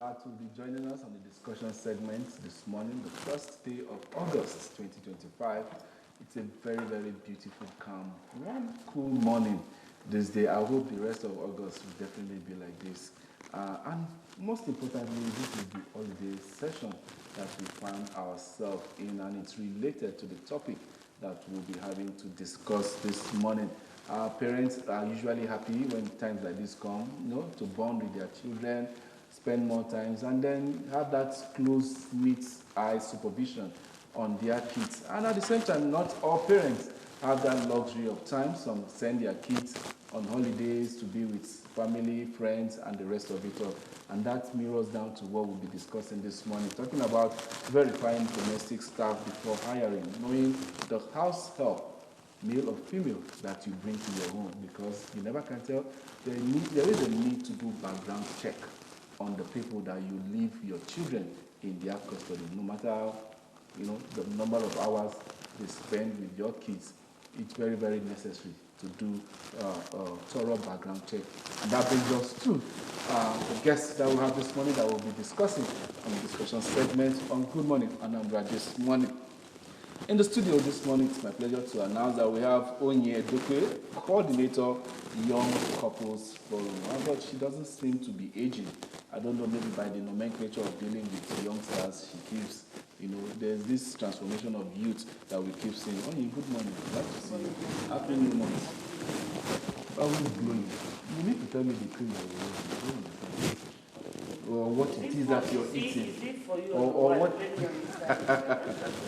To be joining us on the discussion segment this morning, the first day of August 2025. It's a very, very beautiful, calm, one cool morning this day. I hope the rest of August will definitely be like this. And most importantly, this is the holiday session that we find ourselves in, and it's related to the topic that we'll be having to discuss this morning. Our parents are usually happy when times like this come, to bond with their children, spend more times, and then have that close, neat eye supervision on their kids. And at the same time, not all parents have that luxury of time. Some send their kids on holidays to be with family, friends, and the rest of it all. And that mirrors down to what we'll be discussing this morning, talking about verifying domestic staff before hiring, knowing the house help, male or female, that you bring to your home, because you never can tell. There is a need to do background check on the people that you leave your children in their custody, no matter the number of hours they spend with your kids. It's very, very necessary to do a thorough background check. And that brings us to the guests that we have this morning that we'll be discussing on the discussion segment on Good Morning Anambra this morning. In the studio this morning, it's my pleasure to announce that we have Onye Doke, Coordinator, Young Couples Forum. But she doesn't seem to be aging. I don't know, maybe by the nomenclature of dealing with youngsters, she keeps, there's this transformation of youth that we keep seeing. Onye, good morning. Glad to see you. Happy New Month. Always glowing. You need to tell me the cream that you're using. Or what it is that you're eating, or what,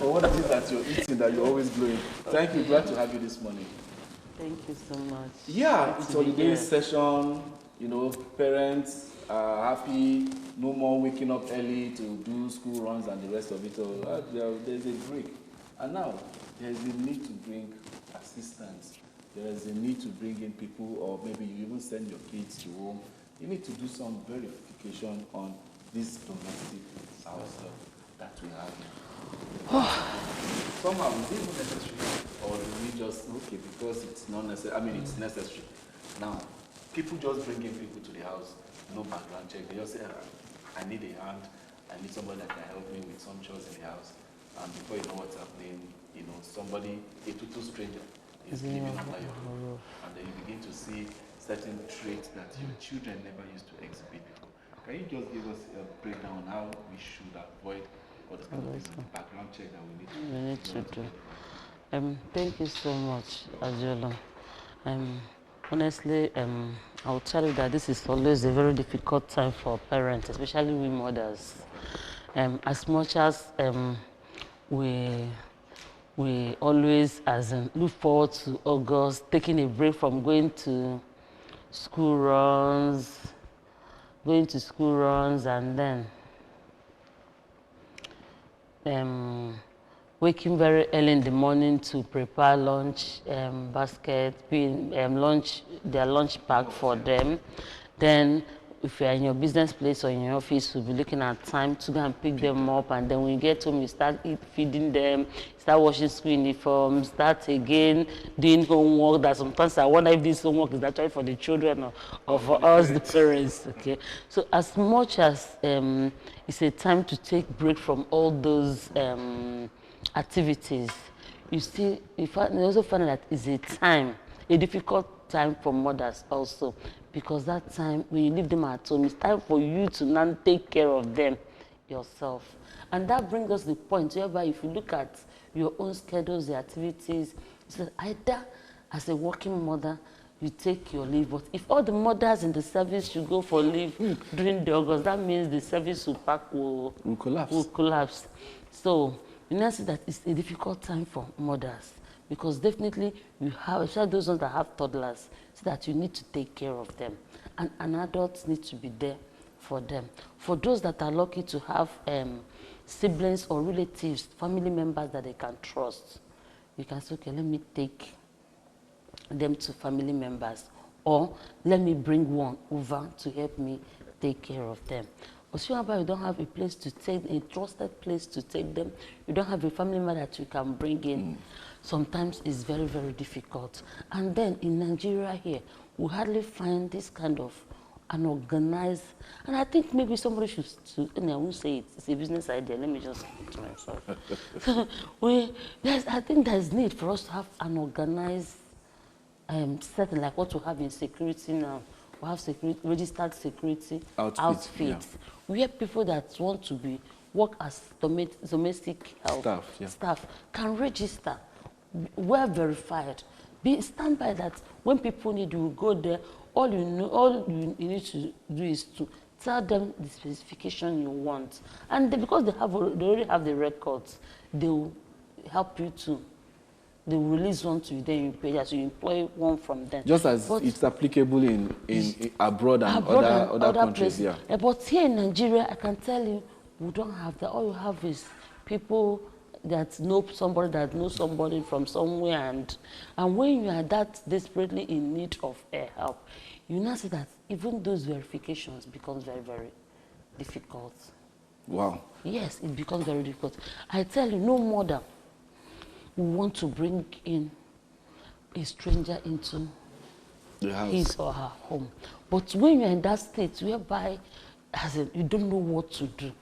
or what it is that you're eating that you're always glowing. Thank you, glad to have you this morning. Thank you so much. Yeah, it's holiday session, parents are happy, no more waking up early to do school runs and the rest of it all. There's a break. And now, there's a need to bring assistance. There is a need to bring in people, or maybe you even send your kids to home. You need to do some verification on this domestic house that we have here. Somehow, is it even necessary, or do we just, okay, because it's not necessary, it's necessary. Now, people just bring in people to the house, no background check. They just say, I need a hand, I need somebody that can help me with some chores in the house. And before you know what's happening, somebody, a total stranger, is living under your roof. And then you begin to see certain traits that your children never used to exhibit before. Can you just give us a breakdown on how we should avoid all this kind of background check that we need to do? Thank you so much, Ajola. Honestly, I'll tell you that this is always a very difficult time for parents, especially we mothers. As much as we always look forward to August, taking a break from going to school runs, and then waking very early in the morning to prepare lunch basket, their lunch pack for them. Then if you're in your business place or in your office, you'll be looking at time to go and pick them up, and then when you get home, you start feeding them, start washing school uniforms, start again doing homework. That sometimes I wonder if this homework is actually for the children or for us, the parents. Okay, so as much as it's a time to take break from all those activities, you also find that it's a difficult time for mothers also, because that time when you leave them at home, it's time for you to now take care of them yourself. And that brings us to the point whereby if you look at your own schedules, the activities, so either as a working mother, you take your leave. But if all the mothers in the service should go for leave during the August, that means the service will collapse. So you now see that it's a difficult time for mothers, because definitely you have, especially those ones that have toddlers, so that you need to take care of them. And an adult needs to be there for them. For those that are lucky to have siblings or relatives, family members that they can trust, you can say, okay, let me take them to family members, or let me bring one over to help me take care of them. But you don't have a place to take, a trusted place to take them, you don't have a family member that you can bring in. Sometimes it's very, very difficult. And then in Nigeria here, we hardly find this kind of and organize. And I think maybe somebody should, and I won't say it, it's a business idea, let me just keep it to myself. So I think there's need for us to have an organized setting like what we have in security now. We have registered security outfits. Where people that want to work as domestic health staff can register, well verified. Stand by that when people need you, go there. All you need to do is to tell them the specification you want, and because they already have the records, they will help you to. They will release one to you, then you pay as you employ one from them. Just as it's applicable in abroad and other countries, places. Yeah. But here in Nigeria, I can tell you, we don't have that. All you have is people that know somebody from somewhere, and when you are that desperately in need of help, you now see that even those verifications becomes very, very difficult. Wow. Yes, it becomes very difficult. I tell you, no mother will want to bring in a stranger into the house, his or her home. But when you're in that state whereby you don't know what to do,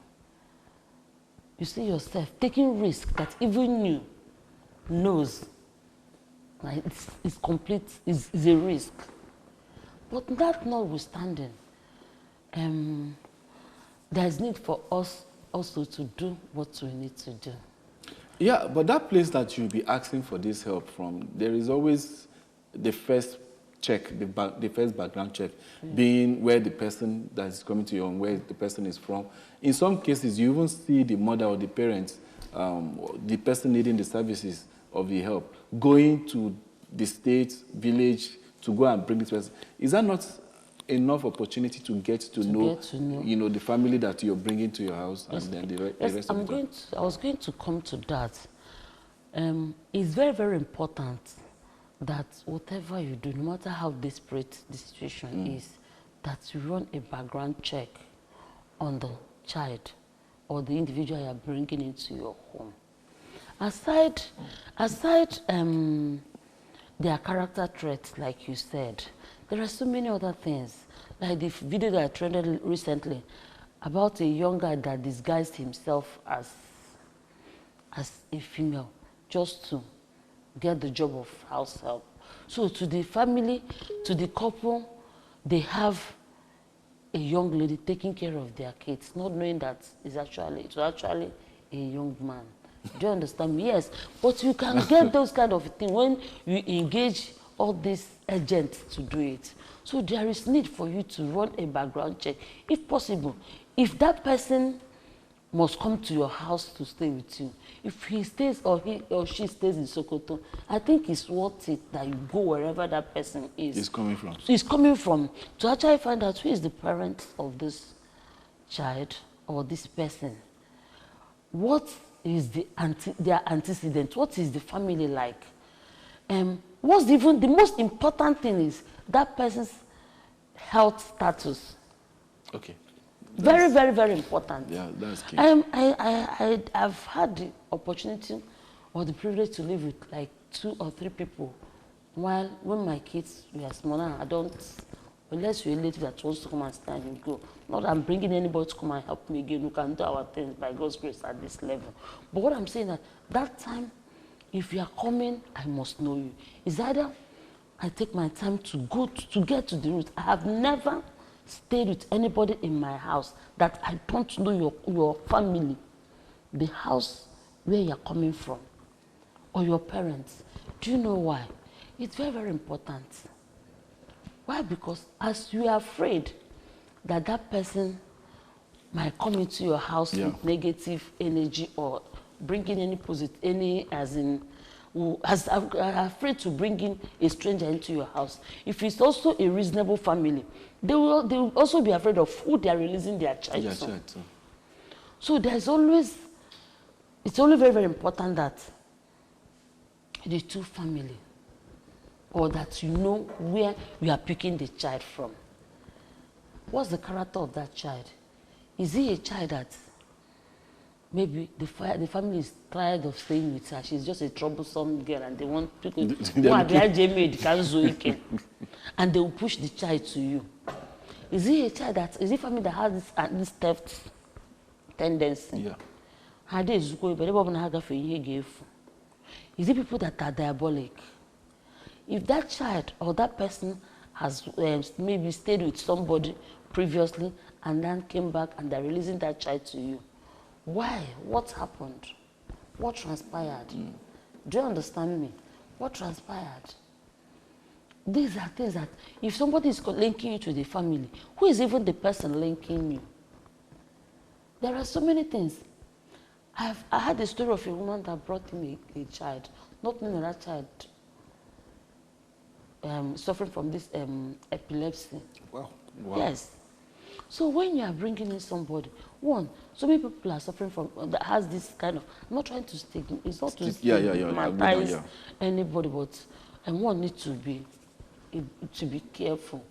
you see yourself taking risk that even you knows it's complete, is a risk. But that notwithstanding, there's need for us also to do what we need to do. Yeah, but that place that you'll be asking for this help from, there is always the first check, the first background check, being where the person that is coming to you and where the person is from. In some cases, you even see the mother or the parents, the person needing the services of the help, going to the state, village, to go and bring this person. Is that not enough opportunity to get to know, you know, the family that you're bringing to your house, and then the rest of it? I was going to come to that. It's very, very important that whatever you do, no matter how desperate the situation is, that you run a background check on the child or the individual you are bringing into your home. Aside their character traits, like you said, there are so many other things. Like the video that I trended recently about a young guy that disguised himself as a female just to get the job of house help. So to the family, to the couple, they have a young lady taking care of their kids, not knowing that it was actually a young man. Do you understand me? Yes, but you can get those kind of things when you engage all these agents to do it. So there is need for you to run a background check, if possible. If that person must come to your house to stay with you, if he stays or he or she stays in Sokoto, I think it's worth it that you go wherever that person is coming from, to actually find out who is the parent of this child or this person. What is their antecedent? What is the family like? What's even the most important thing is that person's health status. Okay. Very, very, very important. Yeah, that's key. I've had the opportunity or the privilege to live with like 2 or 3 people. While when my kids were smaller, I don't, unless you're a relative that wants to come and stand and go. Not that I'm bringing anybody to come and help me again. We can do our things by God's grace at this level. But what I'm saying is that time, if you are coming, I must know you. It's either I take my time to go to get to the root. I have never stayed with anybody in my house that I don't know your family, the house where you're coming from, or your parents. Do you know why? It's very, very important. Why? Because as you are afraid that that person might come into your house with negative energy or bringing any positive, as afraid to bring in a stranger into your house. If it's also a reasonable family, they will also be afraid of who they are releasing their child to. So it's only very, very important that the two family, or that you know where you are picking the child from. What's the character of that child? Is he a child that maybe the family is tired of staying with her? She's just a troublesome girl and they want people who are their GMA, and they will push the child to you. Is it a child that, is it family that has this theft tendency? Yeah. Is it people that are diabolic? If that child or that person has maybe stayed with somebody previously and then came back and they're releasing that child to you, why? What happened? What transpired? Do you understand me? What transpired? These are things that if somebody is linking you to the family, who is even the person linking you? There are so many things. I had the story of a woman that brought in a child, not knowing that child suffering from this epilepsy. Wow. Yes. So when you are bringing in somebody, one, so many people are suffering from that has this kind of. I'm not trying to stigmatize. It's not to stigmatize anybody, but one needs to be careful.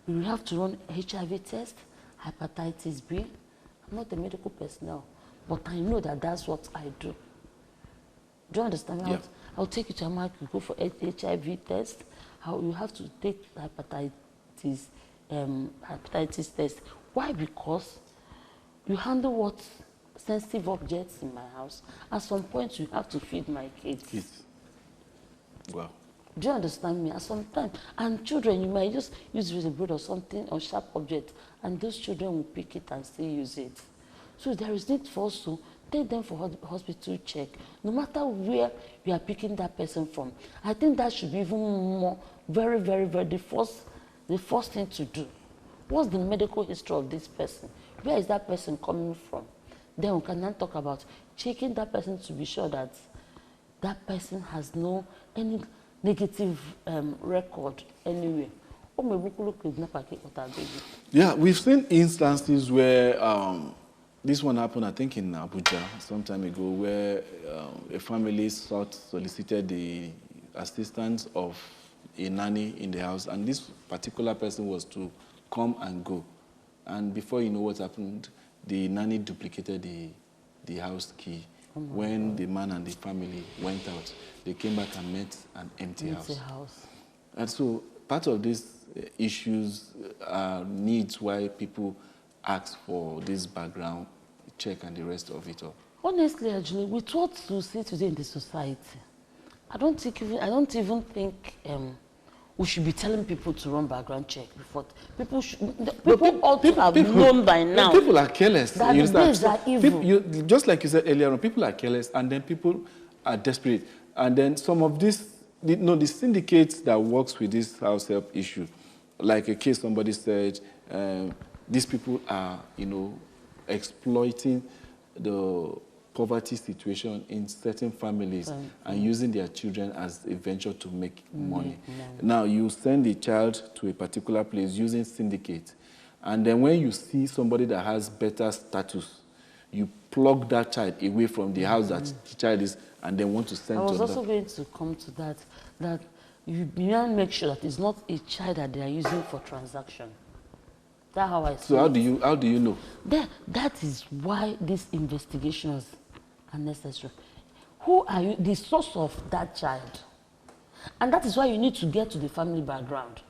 You have to run HIV test, hepatitis B. I'm not a medical personnel, but I know that that's what I do. Do you understand? Yeah. I'll take you to a market, you go for HIV test. You have to take hepatitis test. Why? Because you handle what sensitive objects in my house. At some point, you have to feed my kids. Wow. Do you understand me? At some time, and children, you might just use razor blade or something or sharp object, and those children will pick it and still use it. So there is need for us to take them for hospital check, no matter where you are picking that person from. I think that should be even more, very, very, very the first thing to do. What's the medical history of this person? Where is that person coming from? Then we can now talk about checking that person to be sure that that person has any negative record anyway. Yeah, we've seen instances where this one happened, I think, in Abuja some time ago, where a family solicited the assistance of a nanny in the house, and this particular person was to come and go. And before you know what happened, the nanny duplicated the house key. When the man and the family went out, they came back and met an empty house. And so part of these issues needs why people ask for this background check and the rest of it all. Honestly, actually, with what you see today in the society, I don't even think we should be telling people to run background check before people ought to have known by now. People are careless. That the days are evil. Just like you said earlier on, people are careless, and then people are desperate. And then some of this, the syndicates that works with this house help issue, like a case somebody said, these people are, exploiting the poverty situation in certain families and using their children as a venture to make money. Now, you send a child to a particular place using syndicate, and then when you see somebody that has better status, you plug that child away from the house that the child is, and then want to send to I was also going to come to that you want to make sure that it's not a child that they are using for transaction. That's how I see So it. how do you know? That is why these investigations are necessary. Who are you? The source of that child. And that is why you need to get to the family background.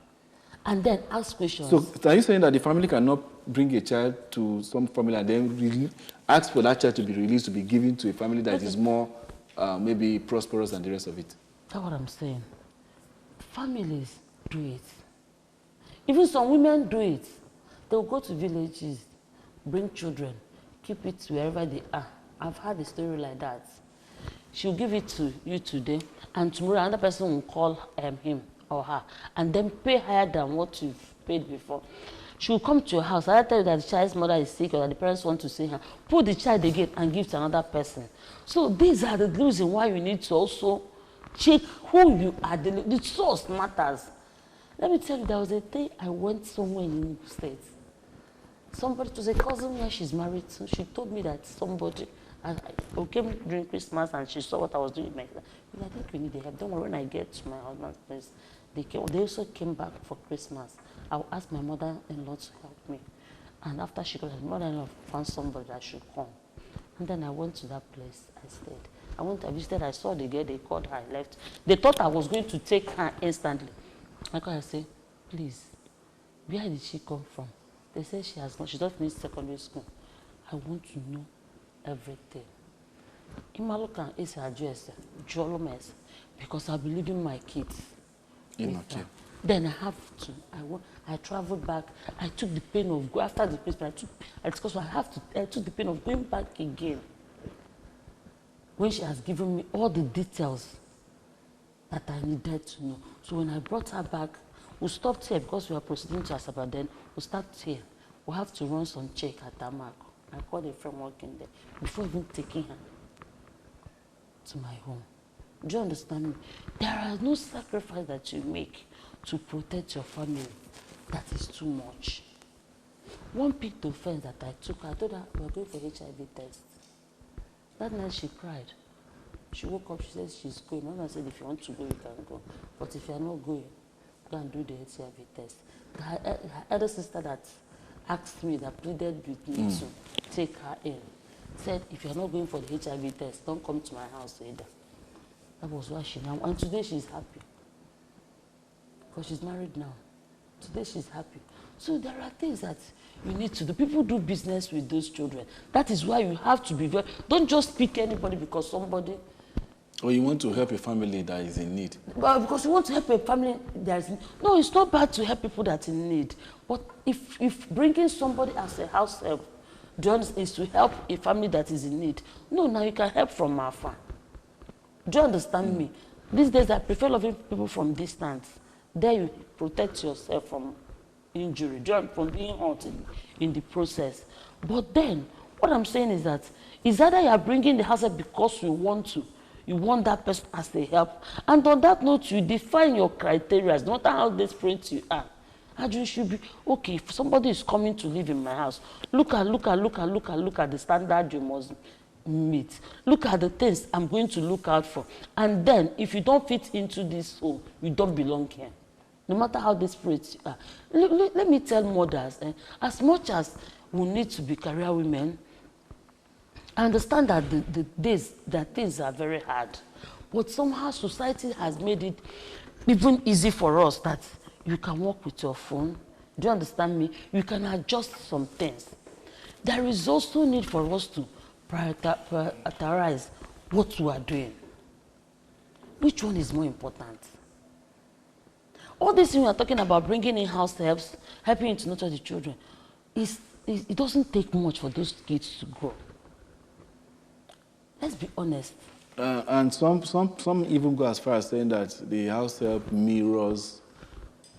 And then ask questions. So are you saying that the family cannot bring a child to some family and then ask for that child to be released, to be given to a family that is more maybe prosperous than the rest of it? That's what I'm saying. Families do it. Even some women do it. They'll go to villages, bring children, keep it wherever they are. I've had a story like that. She'll give it to you today, and tomorrow another person will call him or her, and then pay higher than what you've paid before. She'll come to your house. I tell you that the child's mother is sick or that the parents want to see her. Put the child again and give to another person. So these are the reasons why you need to also check who you are. The source matters. Let me tell you, there was a day I went somewhere in the States. Somebody, it was a cousin where she's married to. She told me that somebody came during Christmas and she saw what I was doing. I think we need the help. Don't worry, when I get to my husband's place, they also came back for Christmas. I'll ask my mother-in-law to help me. And after she got my mother-in-law found somebody that should come. And then I went to that place. I stayed. I visited, I saw the girl, they called her, I left. They thought I was going to take her instantly. I said, please, Where did she come from? They say she has gone, she just finished secondary school. I want to know everything. Imalukan is her address, Jolomes, because I'll be leaving my kids. Then I have to, I traveled back. I took the pain of go after the place, I took the pain of going back again. When she has given me all the details that I needed to know. So when I brought her back, we stopped here because we were proceeding to Asaba. Then we stopped here. We have to run some check at Tamako. I called a friend working there before even taking her to my home. Do you understand me? There is no sacrifice that you make to protect your family that is too much. One picked offense that I took, I told her we're going for HIV test. That night she cried. She woke up, she said she's going. And I said, if you want to go, you can go. But if you're not going, go and do the HIV test. Her elder sister that asked me, that pleaded with me to take her in, said, if you're not going for the HIV test, don't come to my house either. That was why she now, and today she's happy. Because she's married now. Today she's happy. So there are things that you need to do. People do business with those children. That is why you have to be very, don't just pick anybody because somebody. Or you want to help a family that is in need. Well, because you want to help a family that is in need. No, it's not bad to help people that are in need. But if bringing somebody as a house help is to help a family that is in need, no, now you can help from afar. Do you understand me? These days I prefer loving people from distance. There you protect yourself from injury, from being hurt in the process. But then, what I'm saying is that, is either you are bringing the house help because you want to, you want that person as a help, and on that note, you define your criteria, no matter how desperate you are. And you should be, okay, if somebody is coming to live in my house, look at the standard you must meet. Look at the things I'm going to look out for. And then, if you don't fit into this hole, you don't belong here. No matter how desperate you are. Let me tell mothers, as much as we need to be career women, I understand that that things are very hard. But somehow society has made it even easy for us that you can work with your phone. Do you understand me? You can adjust some things. There is also need for us to prioritize what we are doing. Which one is more important? All this thing we are talking about, bringing in house helps, helping you to nurture the children, it doesn't take much for those kids to grow. Let's be honest. And some even go as far as saying that the house help mirrors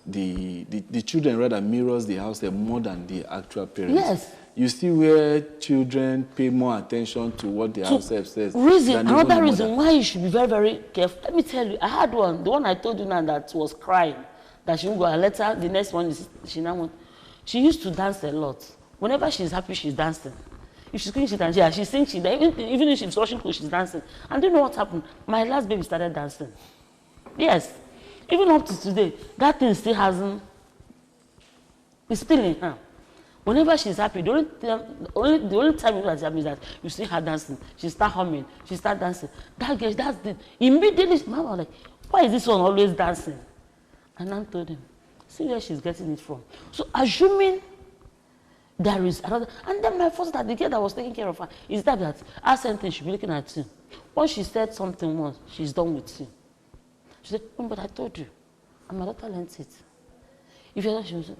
the children rather mirrors the house help more than the actual parents. Yes. You see where children pay more attention to what the house help says. Another reason why you should be very, very careful. Let me tell you, I had one, the one I told you now that was crying, that she won't go. A letter, the next one is she used to dance a lot. Whenever she's happy, she's dancing. If she's cooking, she dances. Yeah, she sings, even if she's washing clothes, she's dancing. And do you know what happened? My last baby started dancing. Yes. Even up to today, that thing still hasn't, it's still in her. Whenever she's happy, the only time you know that she's happy is that you see her dancing. She start humming, she start dancing. That girl, that's the, immediately, Mama was like, why is this one always dancing? And I told him, see where she's getting it from. So assuming there is another, and then my first that the girl that was taking care of her is that I sent her, she'll be looking at you. Once she said something once, she's done with you. She said, but I told you, and my daughter learned it. If you're not, she was,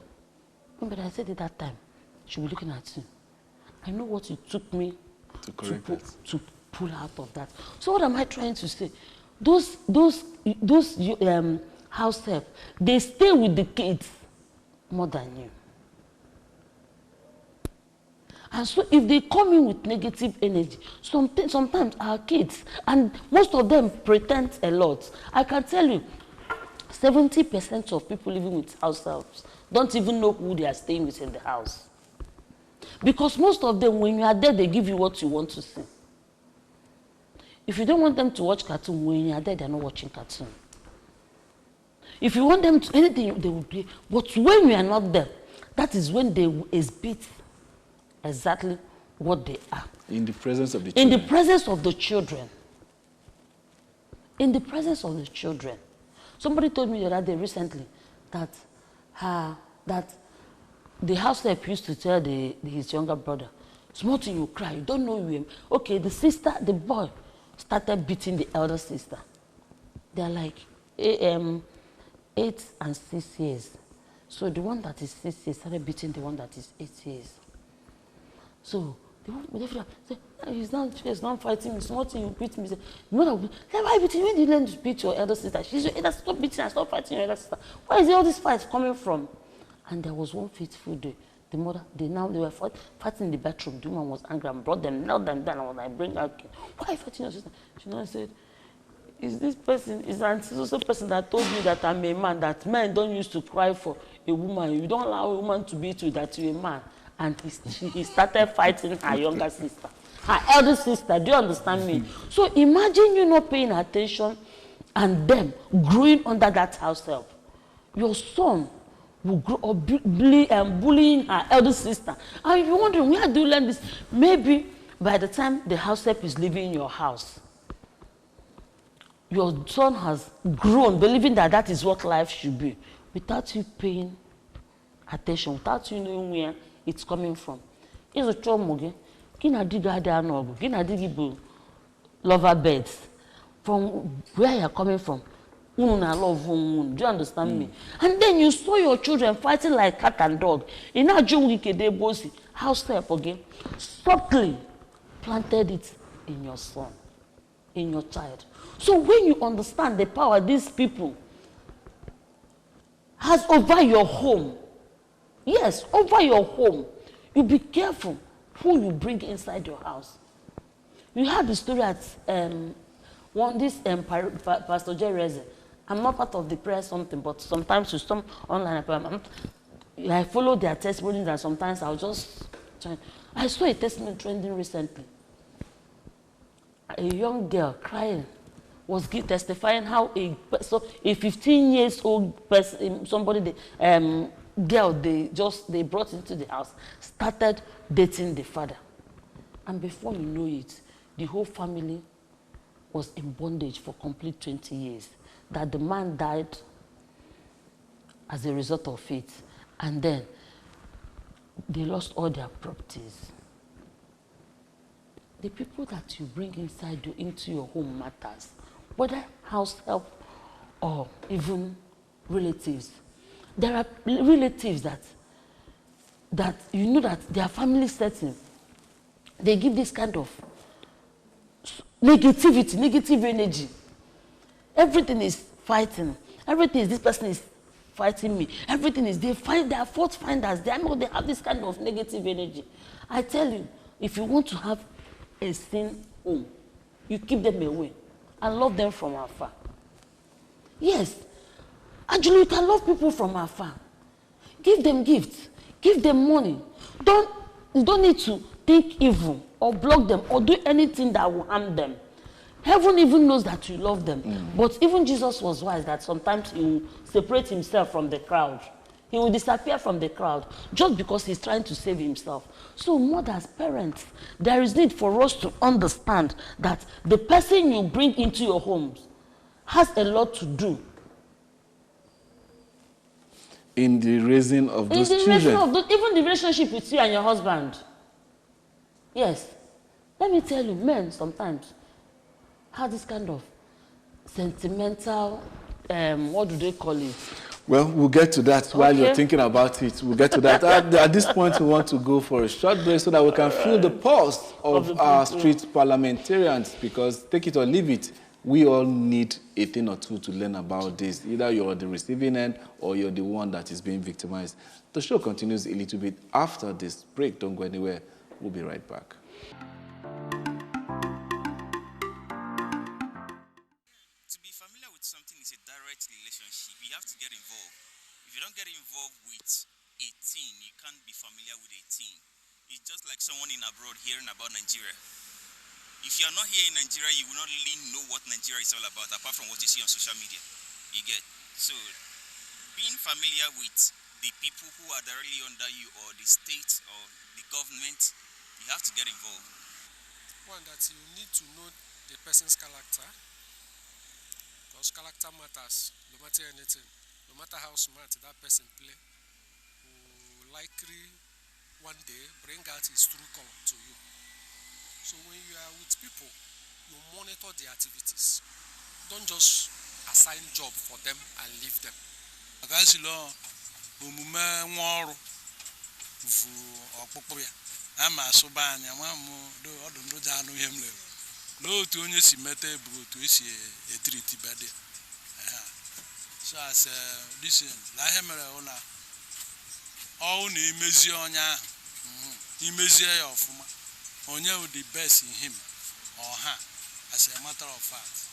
but I said it that time. She'll be looking at you. I know what it took me to pull out of that. So what am I trying to say? Those house help, they stay with the kids more than you. And so if they come in with negative energy, sometimes our kids, and most of them pretend a lot. I can tell you, 70% of people living with house helps don't even know who they are staying with in the house. Because most of them, when you are there, they give you what you want to see. If you don't want them to watch cartoon, when you are there, they are not watching cartoon. If you want them to, anything, they will play. But when you are not there, that is when they exhibit exactly what they are. In the presence of the children. In the presence of the children. In the presence of the children. Somebody told me the other day recently that the house help used to tell his younger brother, small thing you cry, you don't know him. Okay, the boy started beating the elder sister. They're like 8 and 6 years. So the one that is 6 years started beating the one that is 8 years. So the father said, he's not fighting me. Small thing you beat me. The mother will be, why beating? When did you learn to beat your elder sister? She's your elder sister. Stop beating and stop fighting your elder sister. Where is all this fight coming from? And there was one fateful day. The mother, they were fighting in the bathroom. The woman was angry and brought them, knelt them down. I was like, bring her again. Why are you fighting your sister? She now said, is this person, is an also person that told me that I'm a man, that men don't used to cry for a woman. You don't allow a woman to beat you, that you're a man. And he started fighting her younger sister, her elder sister. Do you understand me? So imagine you not paying attention and them growing under that house help. Your son will grow up bullying her elder sister. And you're wondering, where do you learn this? Maybe by the time the house help is leaving your house, your son has grown, believing that that is what life should be, without you paying attention, without you knowing where it's coming from. It's a trauma. Kina diga nogu. Kina digi lover beds. From where you're coming from. Do you understand me? And then you saw your children fighting like cat and dog. In a bosi, house help again. Subtly planted it in your son, in your child. So when you understand the power these people has over your home, yes, over your home, you be careful who you bring inside your house. You had the story at Pastor Jerez. I'm not part of the prayer something, but sometimes with some online I follow their testimonies, and sometimes I'll just join. I saw a testimony trending recently. A young girl crying was testifying how a 15 years old person, somebody, girl they brought into the house, started dating the father. And before you know it, the whole family was in bondage for complete 20 years. That the man died as a result of it. And then they lost all their properties. The people that you bring into your home matters. Whether house help or even relatives. There are relatives that you know that their family setting, they give this kind of negativity, negative energy. Everything is fighting. Everything is, this person is fighting me. Everything is, they are fault finders. They have this kind of negative energy. I tell you, if you want to have a sane home, you keep them away and love them from afar. Yes. Actually, you can love people from afar. Give them gifts. Give them money. You don't need to think evil or block them or do anything that will harm them. Heaven even knows that you love them. But even Jesus was wise that sometimes he will separate himself from the crowd. He will disappear from the crowd just because he's trying to save himself. So mothers, parents, there is need for us to understand that the person you bring into your homes has a lot to do in the raising of those children. Even the relationship with you and your husband. Yes. Let me tell you, men sometimes have this kind of sentimental, what do they call it? Well, we'll get to that while you're thinking about it. We'll get to that. At this point, we want to go for a short break so that we can feel the pulse of our street parliamentarians, because take it or leave it, we all need a thing or two to learn about this. Either you're the receiving end or you're the one that is being victimized. The show continues a little bit after this break. Don't go anywhere. We'll be right back. To be familiar with something is a direct relationship. You have to get involved. If you don't get involved with a team, you can't be familiar with a team. It's just like someone in abroad hearing about Nigeria. If you are not here in Nigeria, you will not really know what Nigeria is all about, apart from what you see on social media. You get? So, being familiar with the people who are directly under you, or the state, or the government, you have to get involved. One, that you need to know the person's character, because character matters, no matter anything. No matter how smart that person play, will likely one day bring out his true color to you. So when you are with people, you monitor their activities. Don't just assign job for them and leave them. So as listen, all the imezi onya, imezi of onya with the best in him or her, as a matter of fact.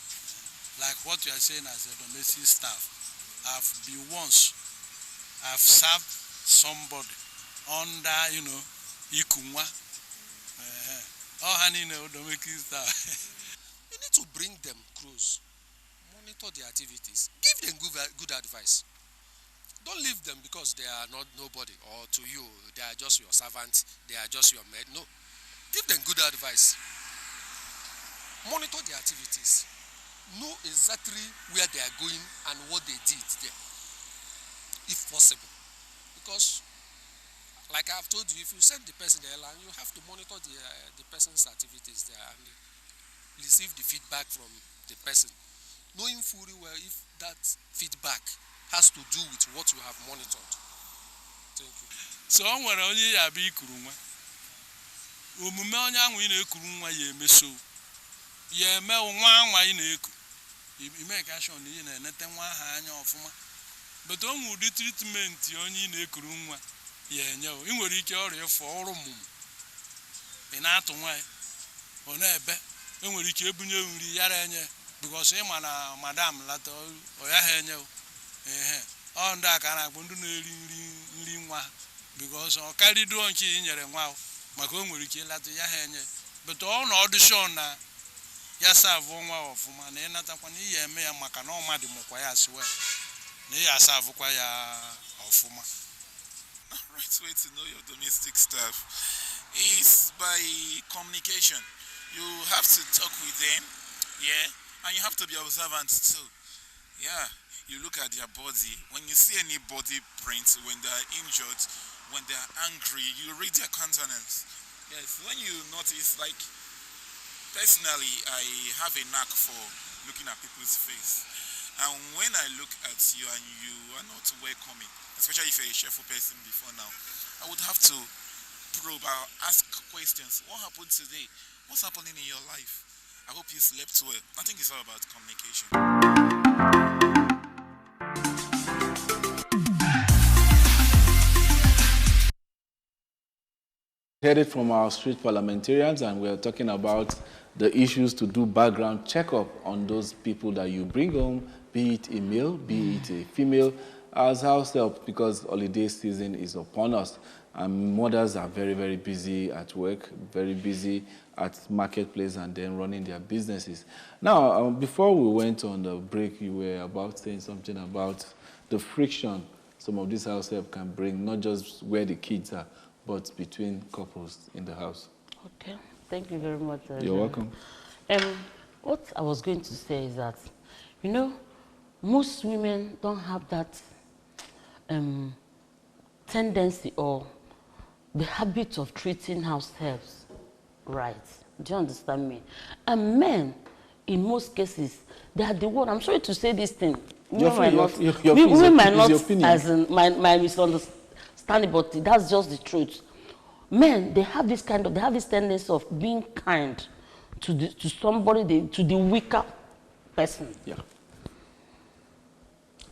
Like what you are saying as a domestic staff, I've served somebody under, Ikunwa. Domestic staff. You need to bring them close, monitor their activities, give them good advice. Don't leave them because they are not nobody, or to you, they are just your servants, they are just your maid. No. Give them good advice. Monitor their activities. Know exactly where they are going and what they did there, if possible. Because, like I've told you, if you send the person there, you have to monitor the person's activities there and receive the feedback from the person, knowing fully well if that feedback has to do with what you have monitored. Thank you. So when only ya be kurunwa. Omume onye anwu ị na-ekurunwa ya emeso. Ya eme nwa ị na-eku. Ime ka sure na ị na-enete nwa ha anya ofuma. But onwe ụdị treatment onye ị na-ekurunwa ya enye o. Ị nwere ike ọrịa ịfọ ọrụ mụmụ. Ị na-atụ nwa ọ na-ebe. E nwere ike ebunye nri yara enye because ị ma na madam lata ọ ya ha enye o. On that kind of because I carried on in your wow, my home will kill at the Yahene. But all audition now, Yasa Vonga of Man, and not upon ye may a Macano Madam as well. Yasa Voquaya of Fuma. Right way to know your domestic staff is by communication. You have to talk with them, yeah, and you have to be observant too, yeah. You look at their body. When you see any body prints, when they are injured, when they are angry, you read their countenance. Yes, when you notice, like, personally, I have a knack for looking at people's face. And when I look at you and you are not welcoming, especially if you're a cheerful person before now, I would have to probe, I'll ask questions. What happened today? What's happening in your life? I hope you slept well. I think it's all about communication. Headed from our street parliamentarians, and we're talking about the issues to do background checkup on those people that you bring home, be it a male, be it a female, as house help, because holiday season is upon us. And mothers are very, very busy at work, very busy at marketplace, and then running their businesses. Now, before we went on the break, you were about saying something about the friction some of these house help can bring, not just where the kids are, but between couples in the house. Okay, thank you very much. You're welcome. What I was going to say is that, you know, most women don't have that tendency or the habit of treating house helps right. Do you understand me? And men, in most cases, they are the one. I'm sorry to say this thing. Women might not, as in my misunderstanding, but that's just the truth. Men, they have this tendency of being kind to somebody, to the weaker person. Yeah.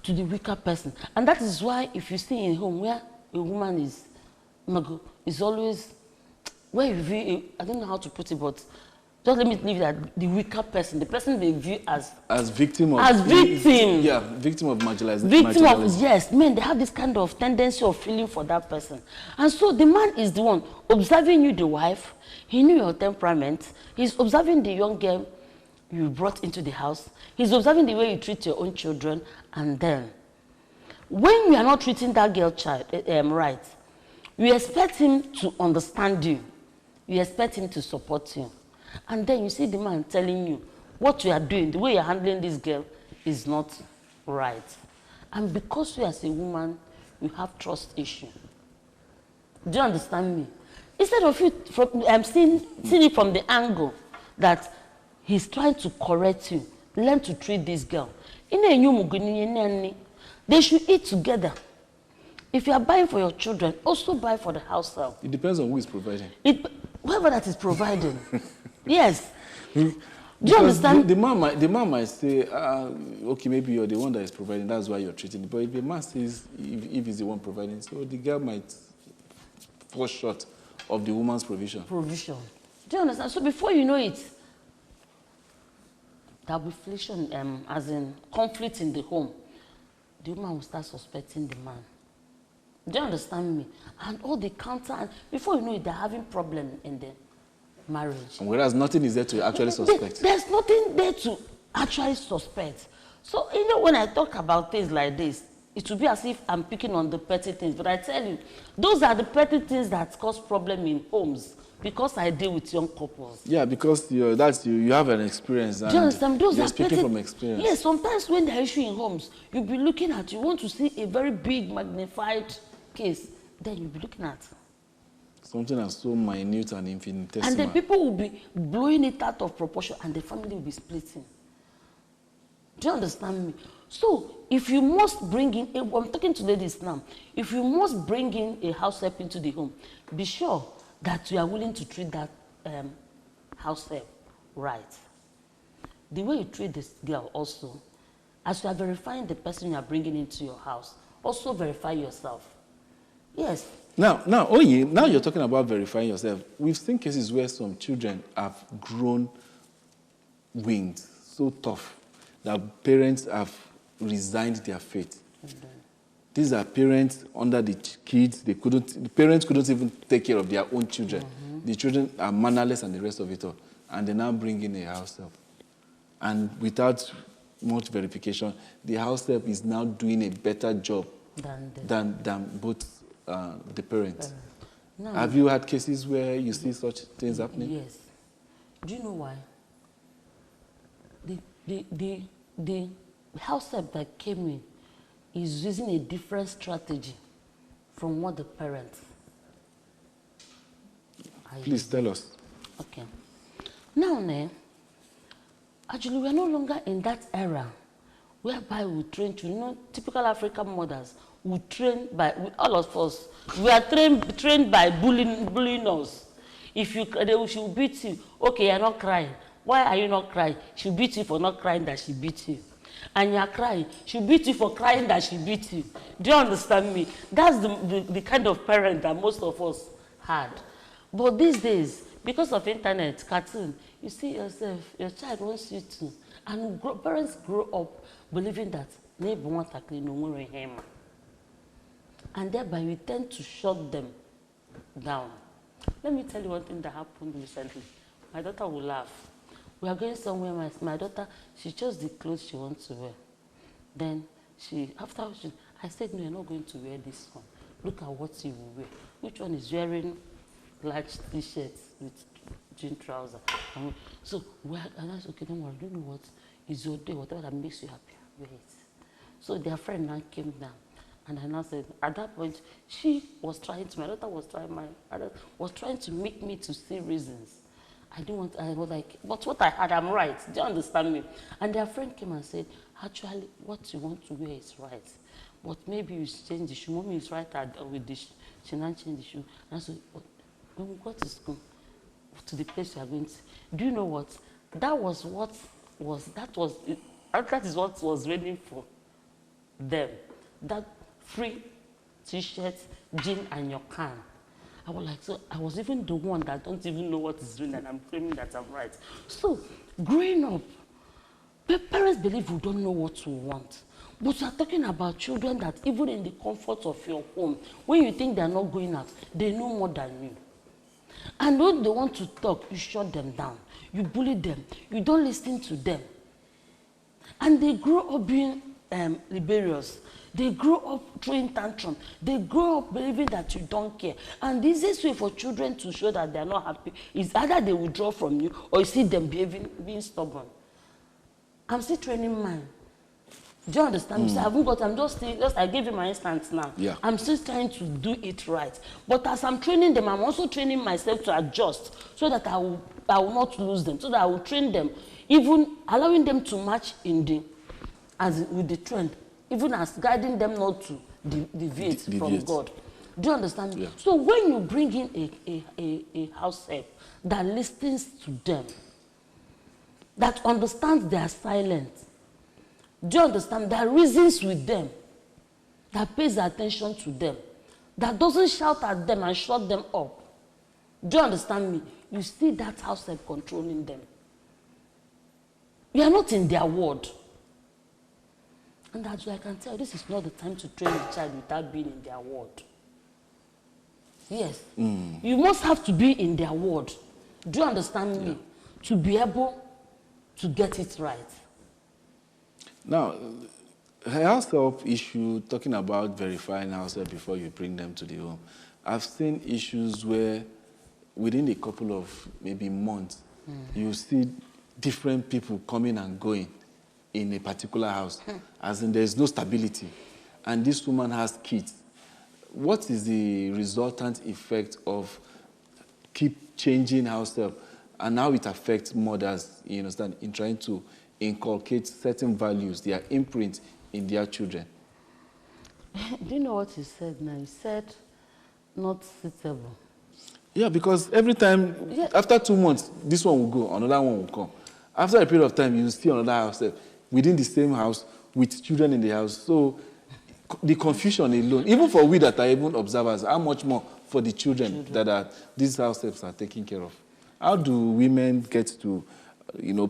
To the weaker person. And that is why if you see in home where a woman is always, where you view, I don't know how to put it, but just let me leave that the weaker person, the person they view as victim of victim of marginalization. Yes, men, they have this kind of tendency of feeling for that person. And so the man is the one observing you, the wife. He knew your temperament. He's observing the young girl you brought into the house. He's observing the way you treat your own children. And then, when you are not treating that girl child right, you expect him to understand you. You expect him to support you. And then you see the man telling you what you are doing, the way you're handling this girl is not right. And because you as a woman, you have trust issue. Do you understand me? Instead of you, I'm seeing it from the angle that he's trying to correct you. Learn to treat this girl. They should eat together. If you are buying for your children, also buy for the house help. It depends on who is providing. Whoever that is providing. Yes. Do you understand? The man might say, okay, maybe you're the one that is providing, that's why you're treating it. But if the man says, if he's the one providing, so the girl might fall short of the woman's provision. Provision. Do you understand? So before you know it, there'll be friction, as in conflict in the home. The woman will start suspecting the man. Do you understand me? And all the counter, and before you know it, they're having problem in the marriage. Whereas nothing is there to actually suspect. There's nothing there to actually suspect. So, you know, when I talk about things like this, it will be as if I'm picking on the petty things. But I tell you, those are the petty things that cause problem in homes. Because I deal with young couples. Yeah, because you have an experience. And do you understand? Those you're are speaking from experience. Yes, sometimes when there are issues in homes, you'll be looking at, you want to see a very big, magnified case, then you'll be looking at something that's so minute and infinitesimal. and then people will be blowing it out of proportion and the family will be splitting. Do you understand me? So, if you must bring in, I'm talking to ladies now, if you must bring in a house help into the home, be sure that you are willing to treat that house help right. The way you treat this girl also, as you are verifying the person you are bringing into your house, also verify yourself. Yes. Now you're talking about verifying yourself. We've seen cases where some children have grown wings so tough that parents have resigned their fate. Mm-hmm. These are parents under the kids. The parents couldn't even take care of their own children. Mm-hmm. The children are mannerless and the rest of it all. And they now bring in a house help. And without much verification, the house help is now doing a better job than both the parents. No. Have you had cases where you see such things happening? Yes. Do you know why? The house help that came in is using a different strategy from what the parents are Please using. tell us. Okay. Now, actually, we are no longer in that era whereby we train to, typical African mothers, we train by, all of us, we are trained by bullying us. If she will beat you, okay, you're not crying. Why are you not crying? She'll beat you for not crying that she beat you. And you're crying. She'll beat you for crying that she beat you. Do you understand me? That's the kind of parent that most of us had. But these days, because of internet, cartoon, you see yourself, your child wants you to. And parents grow up believing that and thereby we tend to shut them down. Let me tell you one thing that happened recently. My daughter will laugh. We are going somewhere, my daughter, she chose the clothes she wants to wear. Then I said, no, you're not going to wear this one. Look at what you will wear. Which one is wearing large t-shirts with jean trousers? So, and I said, okay, don't worry, don't know what is your day, whatever that makes you happy, wear it. So their friend now came down. And I now said, at that point, my daughter was trying to make me to see reasons. I was like, but what I had, I'm right. Do you understand me? And their friend came and said, actually, what you want to wear is right. But maybe you change the shoe. Mommy is right with the shoe. She now changed the shoe. And I said, when we go to school, to the place we are going to, do you know what? That is what was waiting for them. That free t-shirts, jean, and your can. I was like, so I was even the one that don't even know what is doing, and I'm claiming that I'm right. So, growing up, parents believe we don't know what we want. But we are talking about children that even in the comfort of your home, when you think they are not going out, they know more than you. And when they want to talk, you shut them down. You bully them. You don't listen to them. And they grow up being rebellious. They grow up throwing tantrum. They grow up believing that you don't care. And the easiest way for children to show that they are not happy is either they withdraw from you or you see them being stubborn. I'm still training mine. Do you understand me? So I haven't got, I'm just I gave you my instance now. Yeah. I'm still trying to do it right. But as I'm training them, I'm also training myself to adjust so that I will not lose them, so that I will train them, even allowing them to match with the trend, even as guiding them not to deviate from God. Do you understand me? Yeah. So when you bring in a house help that listens to them, that understands their silence, do you understand, that reasons with them, that pays attention to them, that doesn't shout at them and shut them up, do you understand me? You see that house help controlling them. You are not in their word. And that's why I can tell this is not the time to train the child without being in their word. Yes. You must have to be in their word. Do you understand me? To be able to get it right. Now, house help issue, talking about verifying house help before you bring them to the home. I've seen issues where within a couple of maybe months, you see different people coming and going in a particular house, as in there's no stability. And this woman has kids. What is the resultant effect of keep changing house help and how it affects mothers, you understand, in trying to inculcate certain values, their imprint in their children? Do you know what he said now? He said, not suitable. Yeah, because every time, after 2 months, this one will go, another one will come. After a period of time, you see another house within the same house with children in the house. So the confusion alone, even for we that are even observers, how much more for the children that these house helps are taking care of? How do women get to,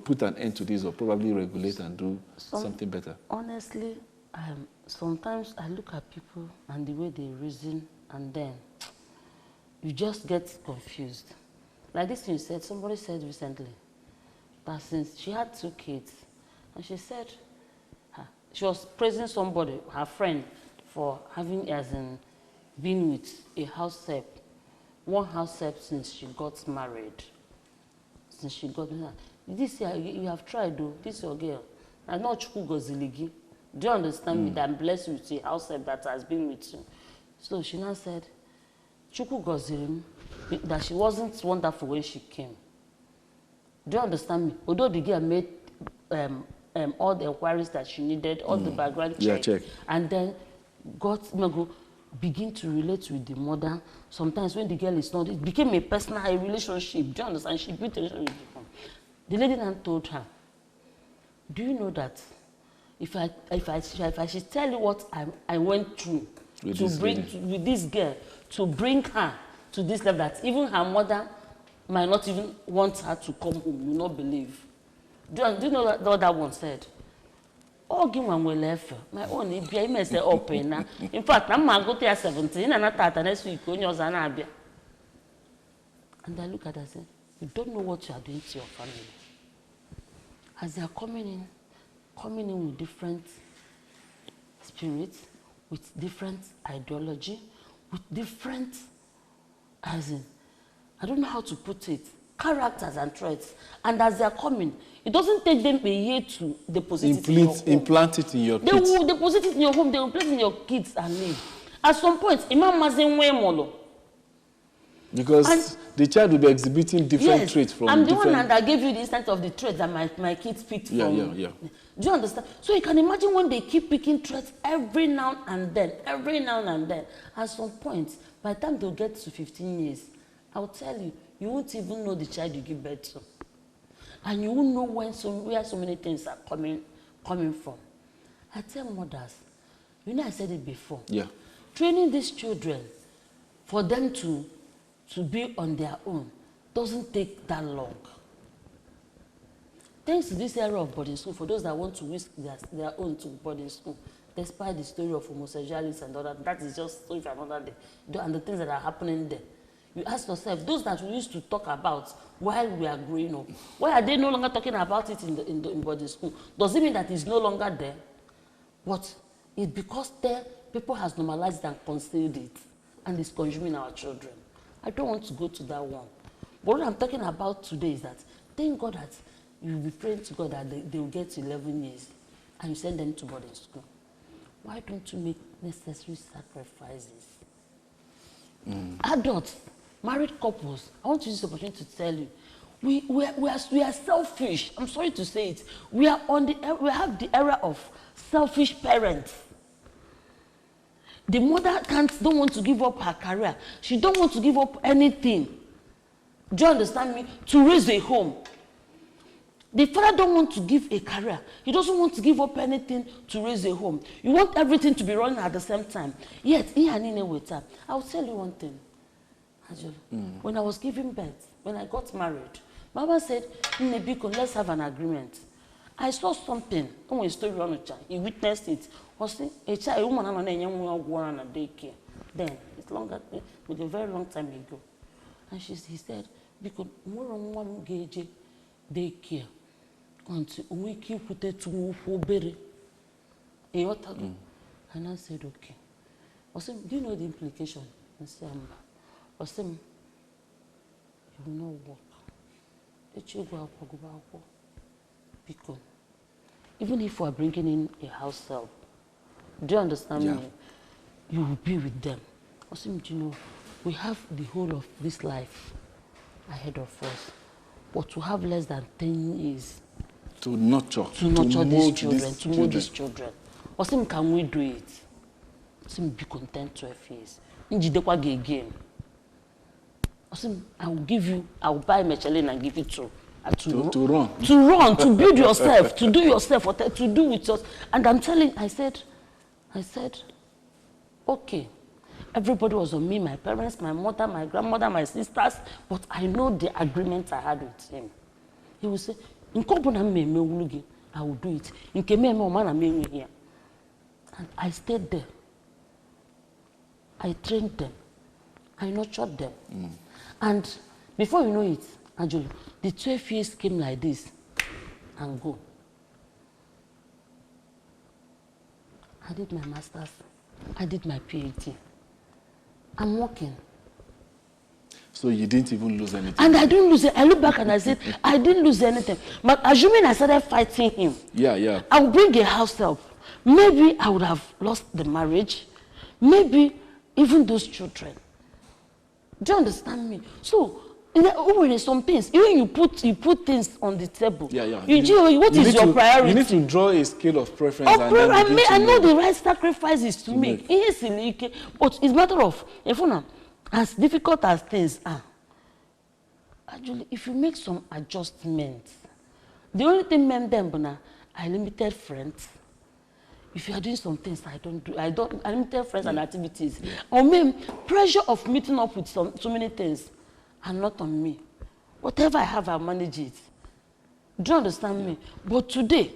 put an end to this or probably regulate and do something better? Honestly, sometimes I look at people and the way they reason, and then you just get confused. Like this thing you said, somebody said recently that since she had 2 kids, and she said she was praising somebody, her friend, for having been with a house help, one house help since she got married. Since she got married. This year you have tried though, this your girl. I'm not Chuku Goziligi. Do you understand me? That I'm blessed with a house help that has been with you. So she now said, Chuku Gozilim, that she wasn't wonderful when she came. Do you understand me? Although the girl made all the inquiries that she needed, all the background check, and then begin to relate with the mother. Sometimes when the girl is not, it became a personal relationship. Do you understand? She built a relationship with the mom. The lady then told her, do you know that if I should tell you what I went through with this girl, to bring her to this level, that even her mother might not even want her to come home, you will not believe. Do you know what the other one said? Oh, give one will left. My own, if you may say open now. In fact, I'm going to go to 17 and not next week when you're Zanabia. And I look at her and say, you don't know what you are doing to your family. As they are coming in with different spirits, with different ideology, with different, I don't know how to put it, characters and traits. And as they are coming, it doesn't take them a year to deposit it in your home. Implant it in your kids. They will deposit it in your home, they will place it in your kids and live. At some point, Imam Mazin Wemolo. Because the child will be exhibiting different traits from I'm the one that gave you the instance of the traits that my kids picked from. Yeah. Do you understand? So you can imagine when they keep picking traits every now and then, at some point, by the time they'll get to 15 years, I'll tell you, you won't even know the child you give birth to. And you won't know where so many things are coming from. I tell mothers, I said it before. Yeah. Training these children for them to be on their own doesn't take that long. Thanks to this era of boarding school, for those that want to risk their own to boarding school, despite the story of homosexuality and all that is just story for another day, and the things that are happening there. You ask yourself, those that we used to talk about while we are growing up, why are they no longer talking about it in boarding school? Does it mean that it's no longer there? But it's because people has normalized and concealed it, and it's consuming our children. I don't want to go to that one. But what I'm talking about today is that, thank God that you'll be praying to God that they will get to 11 years. and you send them to boarding school. Why don't you make necessary sacrifices? Adults, married couples, I want to use this opportunity to tell you, we are selfish. I'm sorry to say it. We have the era of selfish parents. The mother don't want to give up her career. She don't want to give up anything. Do you understand me? To raise a home. The father don't want to give a career. He doesn't want to give up anything to raise a home. You want everything to be running at the same time. Yet, I'll tell you one thing. When I was giving birth, when I got married, Baba said, let's have an agreement. I saw something. He witnessed it. A woman on a daycare. Then, it's longer, with a very long time ago. And he said, because more than one gauge daycare. Until we keep put it to obey. And I said, okay. I said, do you know the implication? I said, I said, it will not work. Because even if we are bringing in a house help, do you understand me? You will be with them. I said, you know, we have the whole of this life ahead of us, but to have less than 10 years to nurture these children, to mold these children. I said, can we do it? I said, be content 12 years. Again. I said, I will buy Michelin and give it to run. To run, to build yourself, to do yourself, to do with yours. And I'm telling, I said, okay. Everybody was on me, my parents, my mother, my grandmother, my sisters, but I know the agreement I had with him. He would say, I will do it. And I stayed there. I trained them. I nurtured them. And before you know it, Angelo, the 12 years came like this and go. I did my master's. I did my PhD. I'm working. So you didn't even lose anything? And I didn't lose it. I look back and I said, I didn't lose anything. But assuming I started fighting him, I would bring a house help. Maybe I would have lost the marriage. Maybe even those children. Do you understand me? So, some things, even you put things on the table. What is your priority? You need to draw a scale of preference. I know the right sacrifices to make. But it's a matter of, as difficult as things are, actually, if you make some adjustments, the only thing I limited friends. If you are doing some things I limited friends and activities. Or pressure of meeting up with so many things are not on me. Whatever I have, I'll manage it. Do you understand me? But today,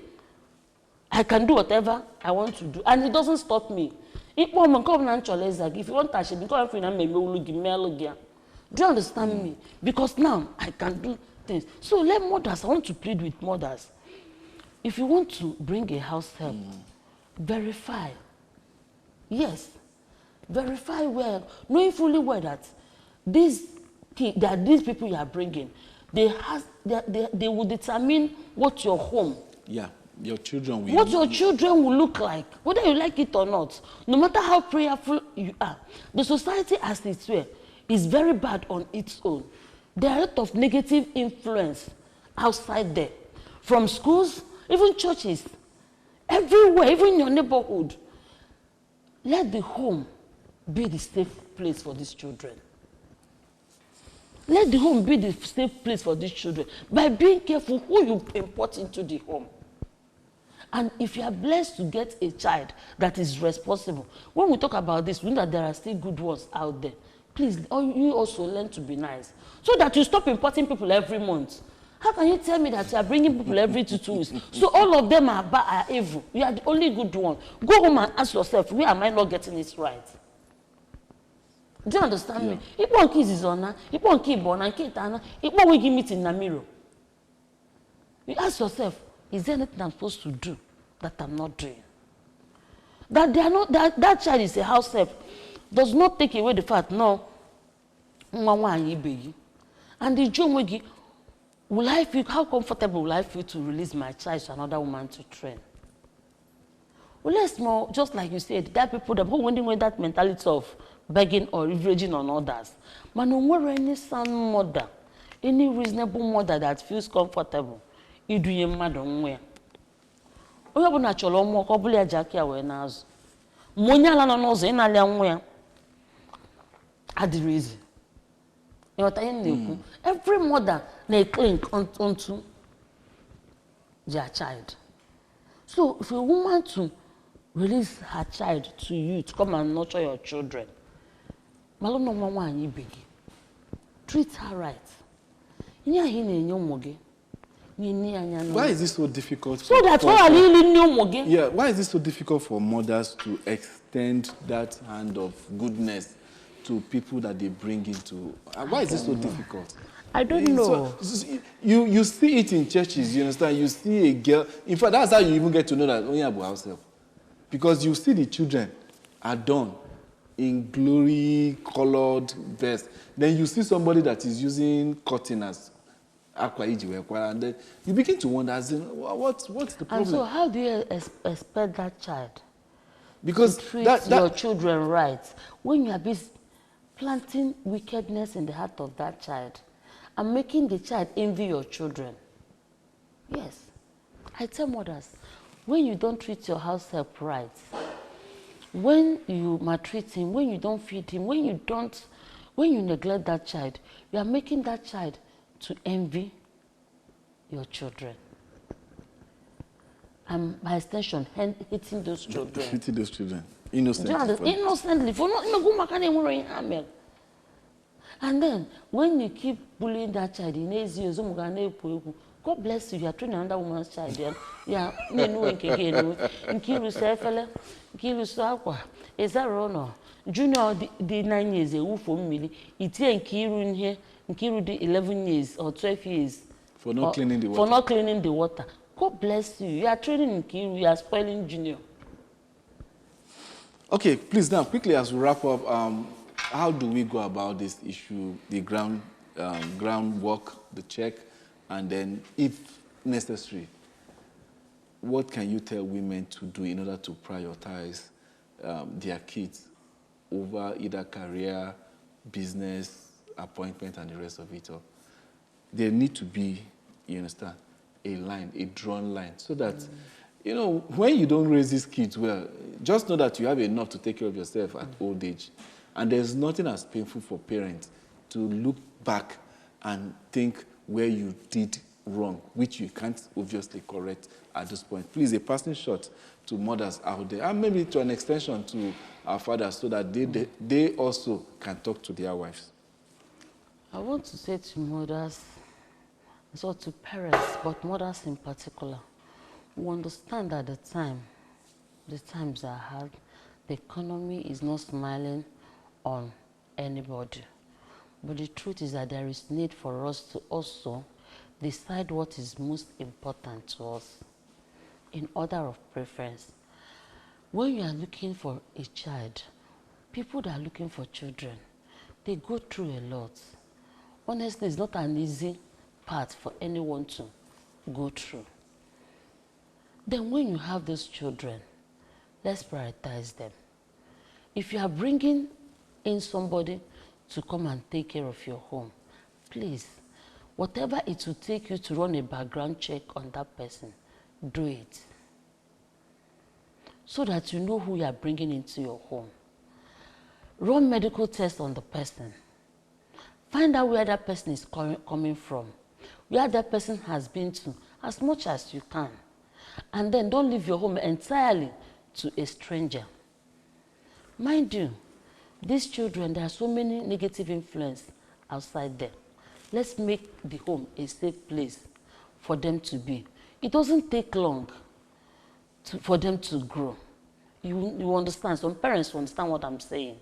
I can do whatever I want to do, and it doesn't stop me. If you want to do you understand me? Because now I can do things. So let mothers, I want to plead with mothers. If you want to bring a house help, verify. Yes. Verify well, knowing fully well that these people you are bringing, they will determine what your home. Your children will. What your children will look like, whether you like it or not. No matter how prayerful you are, the society as it's were is very bad on its own. There are a lot of negative influence outside there, from schools, even churches, everywhere, even in your neighborhood. Let the home be the safe place for these children. Let the home be the safe place for these children by being careful who you import into the home. And if you are blessed to get a child that is responsible, when we talk about this, we know that there are still good ones out there. Please, you also learn to be nice, so that you stop importing people every month. How can you tell me that you are bringing people every 2 weeks? So all of them are evil. You are the only good one. Go home and ask yourself, where am I not getting it right? Do you understand me? If one kid is on, if one kid born and kid Tana, if one will give me in Namiro. You ask yourself, is there anything I'm supposed to do that I'm not doing? That they are not, that child is a house help does not take away the fact, no, and the John Wiggy, will I feel, how comfortable will I feel to release my child to another woman to train? Well, let's more, just like you said, there are people that who went with that mentality of begging or leveraging on others. But no more any sound mother, any reasonable mother that feels comfortable, you do your mother where. We have natural more couple of Jackie away now. Monya la knows in a young way. At the reason. You know what I mean? Every mother may cling onto their child. So if a woman to release her child to you to come and nurture your children, Malono mama you big. Treat her right. Why is this so difficult? So that's why I really knew. Yeah, why is this so difficult for mothers to extend that hand of goodness to people that they bring into? Why is this so difficult? I don't know. So, you see it in churches, you understand? You see a girl. In fact, that's how you even get to know that only about herself. Because you see the children are done in glory-colored vest. Then you see somebody that is using cotton as aqua, and then you begin to wonder, what's the problem? And so how do you expect that child because to treat your children right when you are busy planting wickedness in the heart of that child and making the child envy your children? Yes. I tell mothers, when you don't treat your house help right, when you maltreat him, when you don't feed him, when you neglect that child, you are making that child to envy your children. And by extension, hitting those children. Hitting those children. Innocently. Innocently. And then, when you keep bullying that child, God bless you, you are training another woman's child. Yeah, is that wrong? Junior, the 9 years, a wolf for me. It's here in Kiru in here, in Kiru, the 11 years or 12 years. For not cleaning the water. For not cleaning the water. God bless you. You are training in Kiru, you are spoiling Junior. Okay, please now, quickly as we wrap up, how do we go about this issue, the groundwork, the check, and then, if necessary, what can you tell women to do in order to prioritize their kids over either career, business, appointment, and the rest of it all? There need to be, you understand, a line, a drawn line, so that, you know, when you don't raise these kids well, just know that you have enough to take care of yourself at old age. And there's nothing as painful for parents to look back and think where you did wrong, which you can't obviously correct at this point. Please, a passing shot to mothers out there, and maybe to an extension to our fathers, so that they also can talk to their wives. I want to say to mothers, so to parents, but mothers in particular, we understand that the times are hard, the economy is not smiling on anybody. But the truth is that there is need for us to also decide what is most important to us in order of preference. When you are looking for a child, people that are looking for children, they go through a lot. Honestly, it's not an easy path for anyone to go through. Then when you have those children, let's prioritize them. If you are bringing in somebody to come and take care of your home, please, whatever it will take you to run a background check on that person, do it. So that you know who you are bringing into your home. Run medical tests on the person. Find out where that person is coming from, where that person has been to, as much as you can. And then don't leave your home entirely to a stranger. Mind you, these children, there are so many negative influences outside there. Let's make the home a safe place for them to be. It doesn't take long for them to grow. You understand? Some parents understand what I'm saying.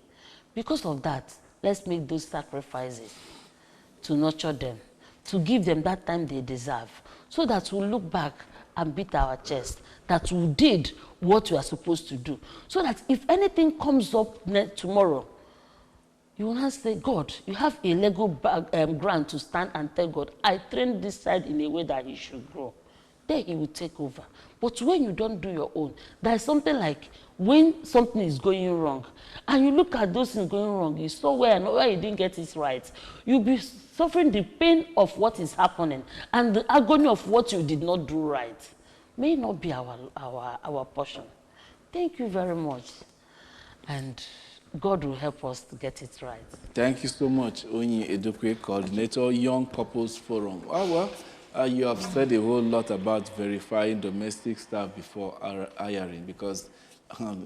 Because of that, let's make those sacrifices to nurture them, to give them that time they deserve, so that we'll look back and beat our chest that we did what we are supposed to do. So that if anything comes up tomorrow, you will not say, God, you have a Lego ground to stand and tell God, I trained this child in a way that he should grow. then he will take over. But when you don't do your own, there's something like when something is going wrong, and you look at those things going wrong, you saw where you didn't get it right, you'll be suffering the pain of what is happening and the agony of what you did not do right. May not be our portion. Thank you very much. And God will help us to get it right. Thank you so much, Onyi Edukwe, Coordinator, Young Couples Forum. You have said a whole lot about verifying domestic staff before hiring, because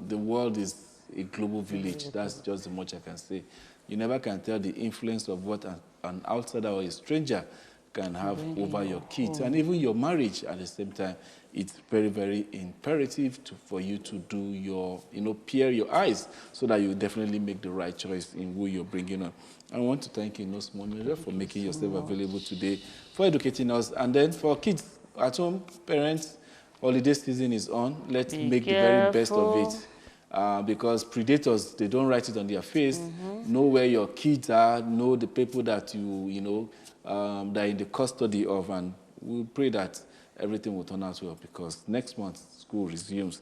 the world is a global village. That's just as much I can say. You never can tell the influence of what an outsider or a stranger can have over your kids and even your marriage at the same time. It's very, very imperative for you to do your, peer your eyes so that you definitely make the right choice in who you're bringing on. I want to thank you in no small measure for making yourself available today, for educating us, and then for kids at home, parents, holiday season is on. Let's make the very best of it. Because predators, they don't write it on their face. Know where your kids are, know the people that that are in the custody of, and we pray that everything will turn out well, because next month school resumes.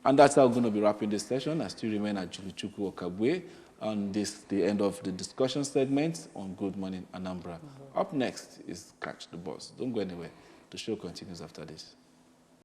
And that's how we're going to be wrapping this session. I still remain at Julichukwu Okabwe on the end of the discussion segment on Good Morning Anambra. Up next is Catch the Boss. Don't go anywhere. The show continues after this.